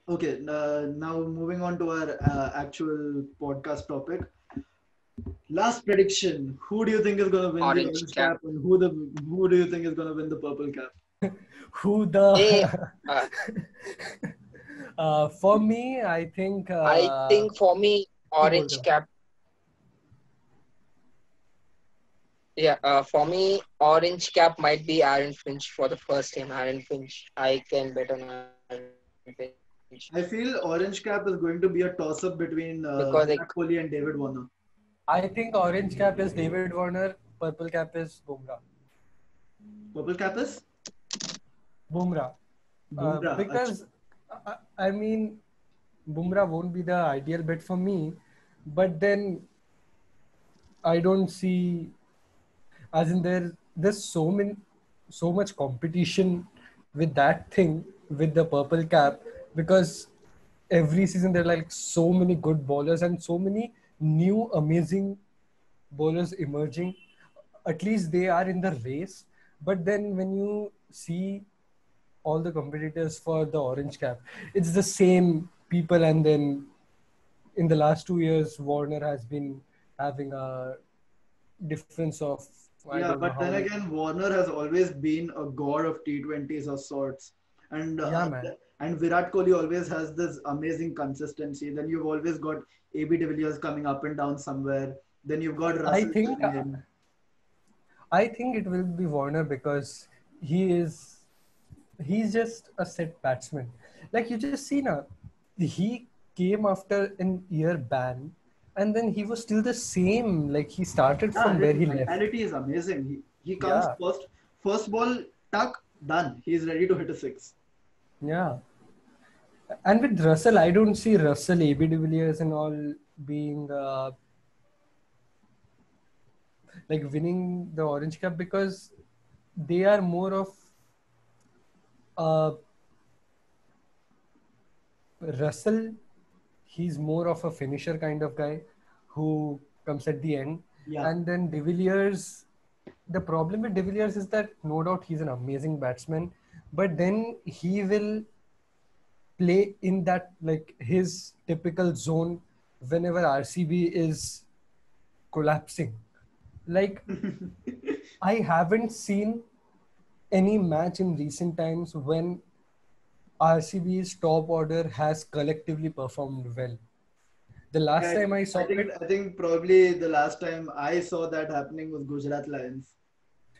Okay, now moving on to our actual podcast topic. Last prediction. Who do you think is going to win the Orange orange cap. cap, and who do you think is going to win the purple cap? Who Hey, the uh, for me, I think I think for me, to bold orange them. cap. Yeah, for me, orange cap might be Aaron Finch for the first time. Aaron Finch, I can bet on Aaron Finch I feel orange cap is going to be a toss-up between because like Virat Kohli and David Warner. I think orange cap is David Warner, purple cap is Bumrah. Purple cap is Bumrah. Bumrah. Achha. Because I mean, Bumrah won't be the ideal bet for me, but then I don't see, as in there's so much competition with that thing with the purple cap, because every season there are like so many good bowlers and so many new amazing bowlers emerging. At least they are in the race, but then when you see all the competitors for the orange cap, it's the same people. And then in the last 2 years, Warner has been having a difference of, I don't Yeah, know but how then many. again, Warner has always been a god of T20s of sorts, and Yeah, man. Virat Kohli always has this amazing consistency. Then you've always got AB de Villiers coming up and down somewhere. Then you've got I Russell think coming in. I think it will be Warner because he's just a set batsman. Like you just see now, he came after an year ban, and then he was still the same. Like he started Yeah, from his where he left. mentality is amazing. He comes Yeah, first ball, tuck, done. He's ready to hit a six. yeah. And with Russell, I don't see Russell, AB de Villiers, and all being like winning the orange cap because they are more of uh, Russell. He's more of a finisher kind of guy who comes at the end. Yeah. And then De Villiers, the problem with De Villiers is that no doubt he's an amazing batsman, but then he will play in that like his typical zone whenever RCB is collapsing. Like I haven't seen any match in recent times when RCB's top order has collectively performed well. The last I, time I saw it, I think probably the last time I saw that happening was Gujarat Lions.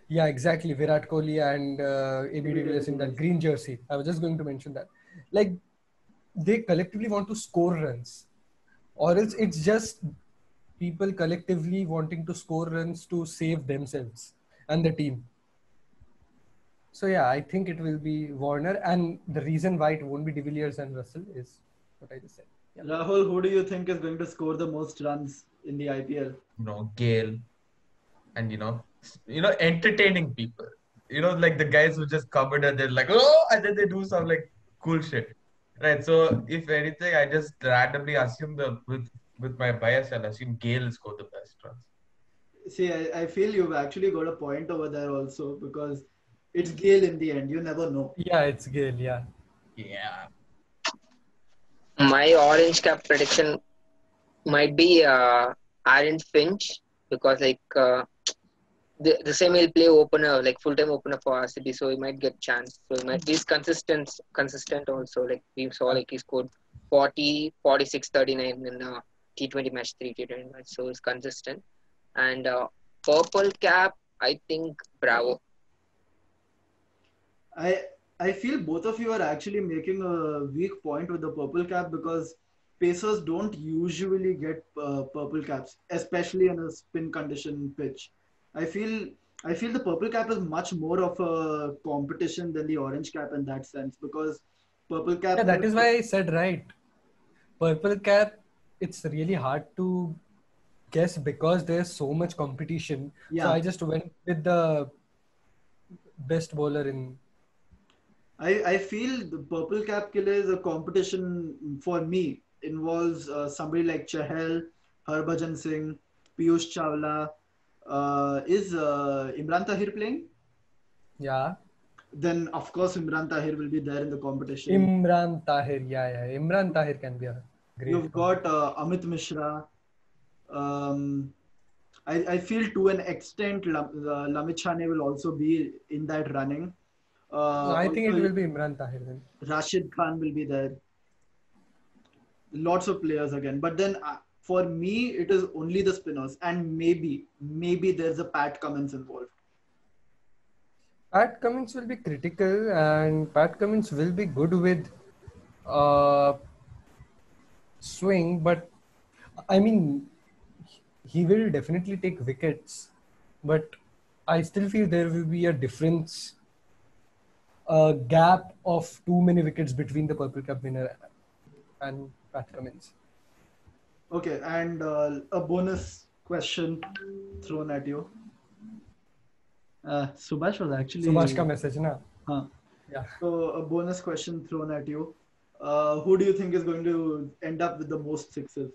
yeah, exactly. Virat Kohli and AB AB de de Villiers in that Villiers. green jersey. I was just going to mention that. Like, they collectively want to score runs, or else it's just people collectively wanting to score runs to save themselves and the team. So yeah, I think it will be Warner, and the reason why it won't be De Villiers and Russell is what I just said. Yeah. Rahul, who do you think is going to score the most runs in the IPL? Gale, and entertaining people. Like the guys who just come in and they're like, oh, and then they do some like cool shit, right? So if anything, I just randomly assume with my bias, I'll assume Gale scored the best runs. See, I feel you've actually got a point over there also because it's Gale in the end. You never know. Yeah, it's Gale. Yeah. Yeah. my orange cap prediction might be Aaron Finch because the same he'll play opener like full time opener for RCB, so he might get chance. So he might he's consistent also. Like we saw, like he scored 40, 46, 39 in T20 match, 3 T20 match. So he's consistent. And purple cap, I think Bravo. I I feel both of you are actually making a weak point with the purple cap because Pacers don't usually get purple caps, especially in a spin condition pitch. I feel I feel the purple cap is much more of a competition than the orange cap in that sense because purple Yeah, cap that is why I said right. Purple cap, it's really hard to guess because there's so much competition. So yeah. I just went with the best bowler in. I feel the purple cap killer is a competition for me involves somebody like Chahal, Harbhajan Singh, Piyush Chawla. Is Imran Tahir playing? Yeah. Then of course Imran Tahir will be there in the competition. Imran Tahir, yeah. Imran Tahir can be a great. You've got Amit Mishra. I feel to an extent Lamit Shane will also be in that running. I think it also, will be Imran Tahir then. Rashid Khan will be there. Lots of players again. But then for me, it is only the spinners. And maybe there's a Pat Cummins involved. Pat Cummins will be critical, and Pat Cummins will be good with swing, but I mean, he will definitely take wickets, but I still feel there will be a difference, a gap of too many wickets between the Purple Cup winner and Pat Cummins. Okay, and a bonus question thrown at you. Subhash was actually... Subhash ka message, na? Huh. Yeah. So a bonus question thrown at you. Who do you think is going to end up with the most sixes?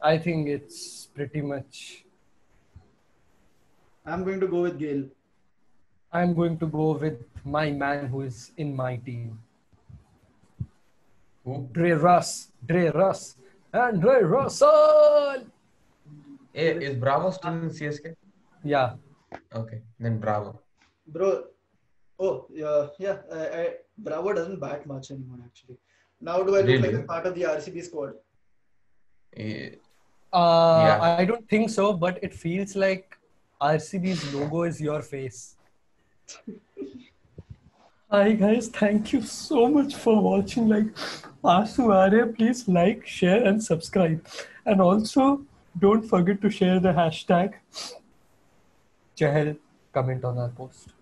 I think it's pretty much... I'm going to go with Gale. I'm going to go with my man who is in my team. Who? Dre Russell, and Dre Russell. Hey, is Bravo still in CSK? Yeah. Okay, then Bravo. Bro, Bravo doesn't bat much anymore actually. Now do I look like a part of the RCB squad? Yeah. I don't think so, but it feels like RCB's logo is your face. Hi guys, thank you so much for watching. Asu Arya, please like, share and subscribe. And also don't forget to share the hashtag Chahal comment on our post.